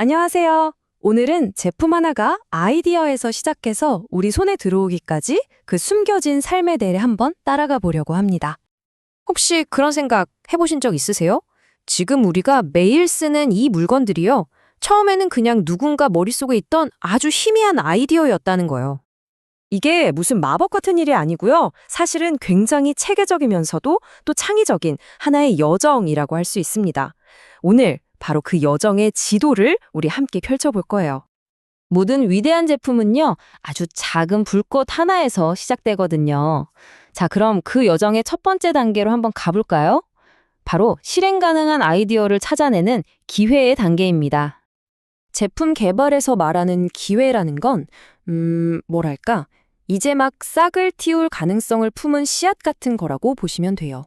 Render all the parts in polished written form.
안녕하세요. 오늘은 제품 하나가 아이디어에서 시작해서 우리 손에 들어오기까지 그 숨겨진 삶의 대를 한번 따라가 보려고 합니다. 혹시 그런 생각 해보신 적 있으세요? 지금 우리가 매일 쓰는 이 물건들이요. 처음에는 그냥 누군가 머릿속에 있던 아주 희미한 아이디어였다는 거예요. 이게 무슨 마법 같은 일이 아니고요. 사실은 굉장히 체계적이면서도 또 창의적인 하나의 여정이라고 할 수 있습니다. 오늘 바로 그 여정의 지도를 우리 함께 펼쳐볼 거예요. 모든 위대한 제품은요, 아주 작은 불꽃 하나에서 시작되거든요. 자, 그럼 그 여정의 첫 번째 단계로 한번 가볼까요? 바로 실행 가능한 아이디어를 찾아내는 기회의 단계입니다. 제품 개발에서 말하는 기회라는 건, 뭐랄까, 이제 막 싹을 틔울 가능성을 품은 씨앗 같은 거라고 보시면 돼요.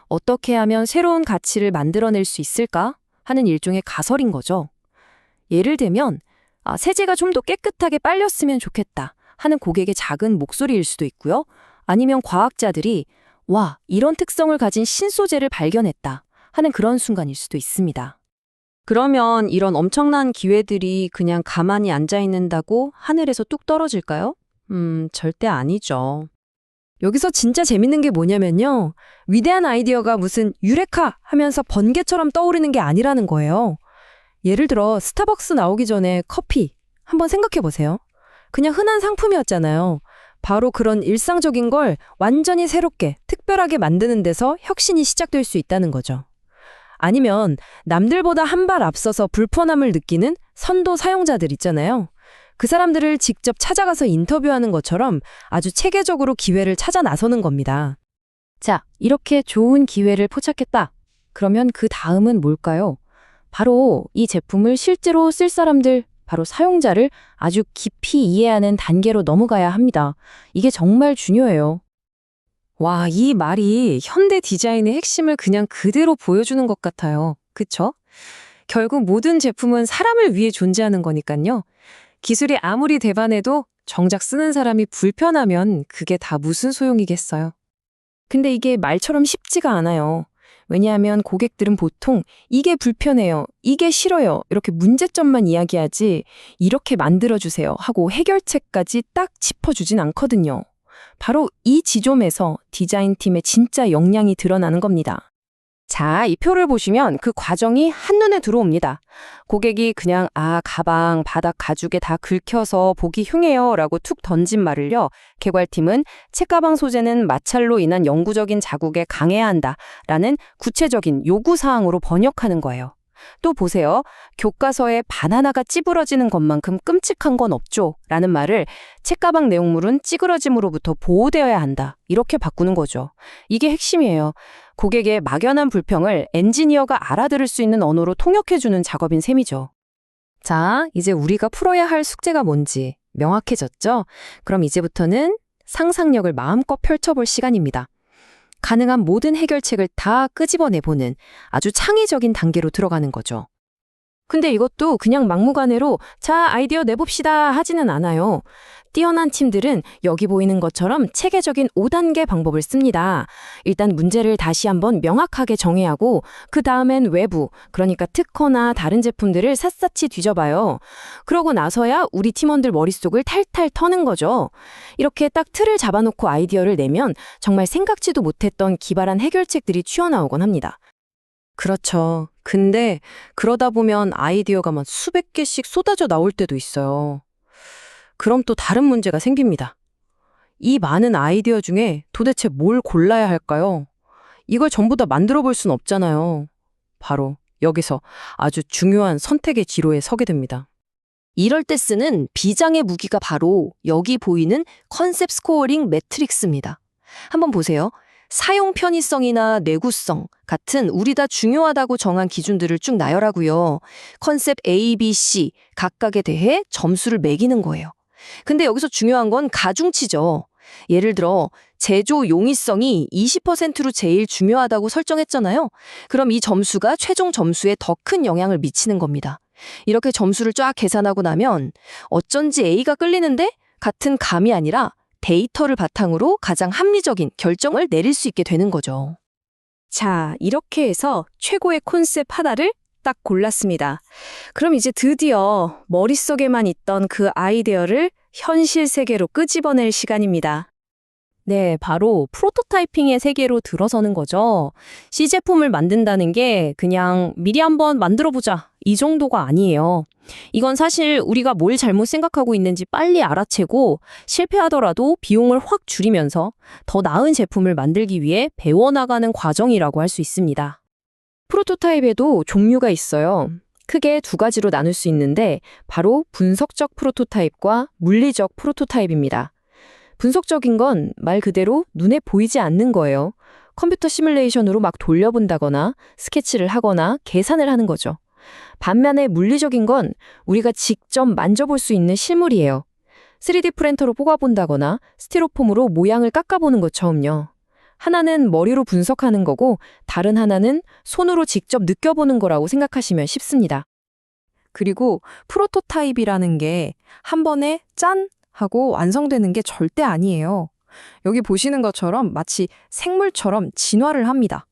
어떻게 하면 새로운 가치를 만들어낼 수 있을까 하는 일종의 가설인 거죠. 예를 들면, 세제가 좀 더 깨끗하게 빨렸으면 좋겠다 하는 고객의 작은 목소리일 수도 있고요. 아니면 과학자들이 와, 이런 특성을 가진 신소재를 발견했다 하는 그런 순간일 수도 있습니다. 그러면 이런 엄청난 기회들이 그냥 가만히 앉아 있는다고 하늘에서 뚝 떨어질까요? 절대 아니죠. 여기서 진짜 재밌는 게 뭐냐면요. 위대한 아이디어가 무슨 유레카 하면서 번개처럼 떠오르는 게 아니라는 거예요. 예를 들어 스타벅스 나오기 전에 커피 한번 생각해 보세요. 그냥 흔한 상품이었잖아요. 바로 그런 일상적인 걸 완전히 새롭게, 특별하게 만드는 데서 혁신이 시작될 수 있다는 거죠. 아니면 남들보다 한 발 앞서서 불편함을 느끼는 선도 사용자들 있잖아요. 그 사람들을 직접 찾아가서 인터뷰하는 것처럼 아주 체계적으로 기회를 찾아 나서는 겁니다. 자, 이렇게 좋은 기회를 포착했다. 그러면 그 다음은 뭘까요? 바로 이 제품을 실제로 쓸 사람들, 바로 사용자를 아주 깊이 이해하는 단계로 넘어가야 합니다. 이게 정말 중요해요. 와, 이 말이 현대 디자인의 핵심을 그냥 그대로 보여주는 것 같아요. 그쵸? 결국 모든 제품은 사람을 위해 존재하는 거니까요. 기술이 아무리 대반해도 정작 쓰는 사람이 불편하면 그게 다 무슨 소용이겠어요. 근데 이게 말처럼 쉽지가 않아요. 왜냐하면 고객들은 보통 이게 불편해요, 이게 싫어요 이렇게 문제점만 이야기하지 이렇게 만들어주세요 하고 해결책까지 딱 짚어주진 않거든요. 바로 이 지점에서 디자인팀의 진짜 역량이 드러나는 겁니다. 자, 이 표를 보시면 그 과정이 한눈에 들어옵니다. 고객이 그냥 가방, 바닥, 가죽에 다 긁혀서 보기 흉해요 라고 툭 던진 말을요. 개발팀은 책가방 소재는 마찰로 인한 영구적인 자국에 강해야 한다 라는 구체적인 요구사항으로 번역하는 거예요. 또 보세요. 교과서에 바나나가 찌부러지는 것만큼 끔찍한 건 없죠 라는 말을 책가방 내용물은 찌그러짐으로부터 보호되어야 한다 이렇게 바꾸는 거죠. 이게 핵심이에요. 고객의 막연한 불평을 엔지니어가 알아들을 수 있는 언어로 통역해주는 작업인 셈이죠. 자, 이제 우리가 풀어야 할 숙제가 뭔지 명확해졌죠? 그럼 이제부터는 상상력을 마음껏 펼쳐볼 시간입니다. 가능한 모든 해결책을 다 끄집어내보는 아주 창의적인 단계로 들어가는 거죠. 근데 이것도 그냥 막무가내로 자, 아이디어 내봅시다 하지는 않아요. 뛰어난 팀들은 여기 보이는 것처럼 체계적인 5단계 방법을 씁니다. 일단 문제를 다시 한번 명확하게 정해야 하고 그 다음엔 외부, 그러니까 특허나 다른 제품들을 샅샅이 뒤져봐요. 그러고 나서야 우리 팀원들 머릿속을 탈탈 터는 거죠. 이렇게 딱 틀을 잡아놓고 아이디어를 내면 정말 생각지도 못했던 기발한 해결책들이 튀어나오곤 합니다. 그렇죠. 근데 그러다 보면 아이디어가 막 수백 개씩 쏟아져 나올 때도 있어요. 그럼 또 다른 문제가 생깁니다. 이 많은 아이디어 중에 도대체 뭘 골라야 할까요? 이걸 전부 다 만들어 볼 순 없잖아요. 바로 여기서 아주 중요한 선택의 지로에 서게 됩니다. 이럴 때 쓰는 비장의 무기가 바로 여기 보이는 컨셉 스코어링 매트릭스입니다. 한번 보세요. 사용 편의성이나 내구성 같은 우리 다 중요하다고 정한 기준들을 쭉 나열하고요. 컨셉 A, B, C 각각에 대해 점수를 매기는 거예요. 근데 여기서 중요한 건 가중치죠. 예를 들어 제조 용이성이 20%로 제일 중요하다고 설정했잖아요. 그럼 이 점수가 최종 점수에 더 큰 영향을 미치는 겁니다. 이렇게 점수를 쫙 계산하고 나면 어쩐지 A가 끌리는데 같은 감이 아니라 데이터를 바탕으로 가장 합리적인 결정을 내릴 수 있게 되는 거죠. 자, 이렇게 해서 최고의 콘셉트 하나를 딱 골랐습니다. 그럼 이제 드디어 머릿속에만 있던 그 아이디어를 현실 세계로 끄집어낼 시간입니다. 네, 바로 프로토타이핑의 세계로 들어서는 거죠. C제품을 만든다는 게 그냥 미리 한번 만들어보자, 이 정도가 아니에요. 이건 사실 우리가 뭘 잘못 생각하고 있는지 빨리 알아채고 실패하더라도 비용을 확 줄이면서 더 나은 제품을 만들기 위해 배워나가는 과정이라고 할 수 있습니다. 프로토타입에도 종류가 있어요. 크게 두 가지로 나눌 수 있는데 바로 분석적 프로토타입과 물리적 프로토타입입니다. 분석적인 건 말 그대로 눈에 보이지 않는 거예요. 컴퓨터 시뮬레이션으로 막 돌려본다거나 스케치를 하거나 계산을 하는 거죠. 반면에 물리적인 건 우리가 직접 만져볼 수 있는 실물이에요. 3D 프린터로 뽑아본다거나 스티로폼으로 모양을 깎아보는 것처럼요. 하나는 머리로 분석하는 거고 다른 하나는 손으로 직접 느껴보는 거라고 생각하시면 쉽습니다. 그리고 프로토타입이라는 게 한 번에 짠! 하고 완성되는 게 절대 아니에요. 여기 보시는 것처럼 마치 생물처럼 진화를 합니다.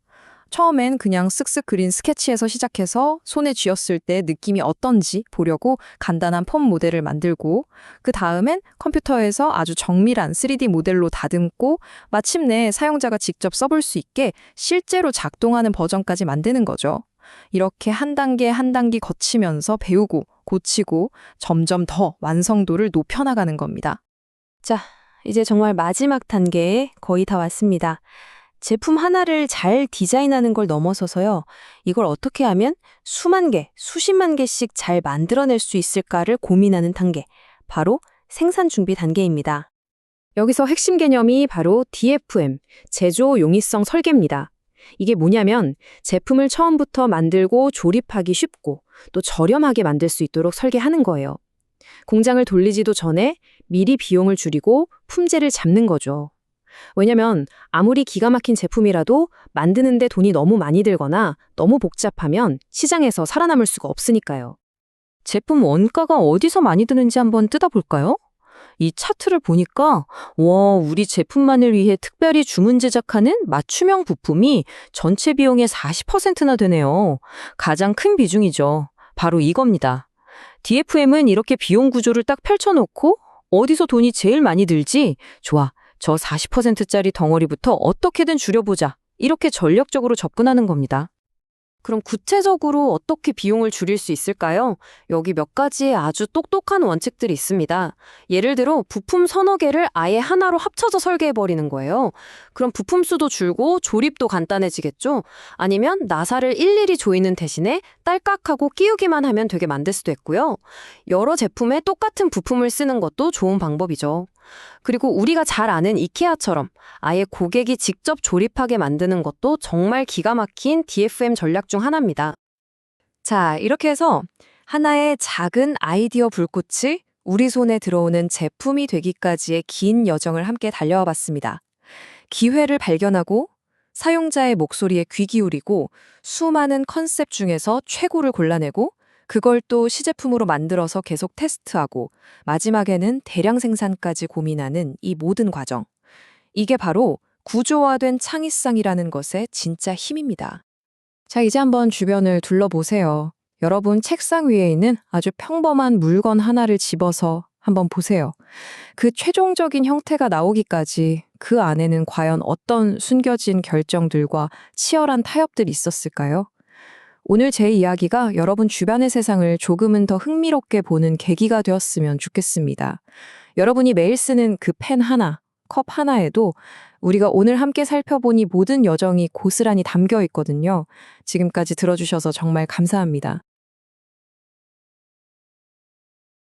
처음엔 그냥 쓱쓱 그린 스케치에서 시작해서 손에 쥐었을 때 느낌이 어떤지 보려고 간단한 폼 모델을 만들고 그 다음엔 컴퓨터에서 아주 정밀한 3D 모델로 다듬고 마침내 사용자가 직접 써볼 수 있게 실제로 작동하는 버전까지 만드는 거죠. 이렇게 한 단계 한 단계 거치면서 배우고 고치고 점점 더 완성도를 높여나가는 겁니다. 자, 이제 정말 마지막 단계에 거의 다 왔습니다. 제품 하나를 잘 디자인하는 걸 넘어서서요. 이걸 어떻게 하면 수만 개, 수십만 개씩 잘 만들어낼 수 있을까를 고민하는 단계. 바로 생산 준비 단계입니다. 여기서 핵심 개념이 바로 DFM, 제조 용이성 설계입니다. 이게 뭐냐면 제품을 처음부터 만들고 조립하기 쉽고 또 저렴하게 만들 수 있도록 설계하는 거예요. 공장을 돌리지도 전에 미리 비용을 줄이고 품질을 잡는 거죠. 왜냐면 아무리 기가 막힌 제품이라도 만드는데 돈이 너무 많이 들거나 너무 복잡하면 시장에서 살아남을 수가 없으니까요. 제품 원가가 어디서 많이 드는지 한번 뜯어볼까요? 이 차트를 보니까 우리 제품만을 위해 특별히 주문 제작하는 맞춤형 부품이 전체 비용의 40%나 되네요. 가장 큰 비중이죠. 바로 이겁니다. DFM은 이렇게 비용 구조를 딱 펼쳐놓고 어디서 돈이 제일 많이 들지? 좋아, 저 40%짜리 덩어리부터 어떻게든 줄여보자. 이렇게 전략적으로 접근하는 겁니다. 그럼 구체적으로 어떻게 비용을 줄일 수 있을까요? 여기 몇 가지의 아주 똑똑한 원칙들이 있습니다. 예를 들어 부품 서너 개를 아예 하나로 합쳐서 설계해버리는 거예요. 그럼 부품 수도 줄고 조립도 간단해지겠죠? 아니면 나사를 일일이 조이는 대신에 딸깍하고 끼우기만 하면 되게 만들 수도 있고요. 여러 제품에 똑같은 부품을 쓰는 것도 좋은 방법이죠. 그리고 우리가 잘 아는 이케아처럼 아예 고객이 직접 조립하게 만드는 것도 정말 기가 막힌 DFM 전략 중 하나입니다. 자, 이렇게 해서 하나의 작은 아이디어 불꽃이 우리 손에 들어오는 제품이 되기까지의 긴 여정을 함께 달려와 봤습니다. 기회를 발견하고 사용자의 목소리에 귀 기울이고 수많은 컨셉 중에서 최고를 골라내고 그걸 또 시제품으로 만들어서 계속 테스트하고 마지막에는 대량 생산까지 고민하는 이 모든 과정. 이게 바로 구조화된 창의성이라는 것의 진짜 힘입니다. 자, 이제 한번 주변을 둘러보세요. 여러분 책상 위에 있는 아주 평범한 물건 하나를 집어서 한번 보세요. 그 최종적인 형태가 나오기까지 그 안에는 과연 어떤 숨겨진 결정들과 치열한 타협들이 있었을까요? 오늘 제 이야기가 여러분 주변의 세상을 조금은 더 흥미롭게 보는 계기가 되었으면 좋겠습니다. 여러분이 매일 쓰는 그 펜 하나, 컵 하나에도 우리가 오늘 함께 살펴본 이 모든 여정이 고스란히 담겨 있거든요. 지금까지 들어주셔서 정말 감사합니다.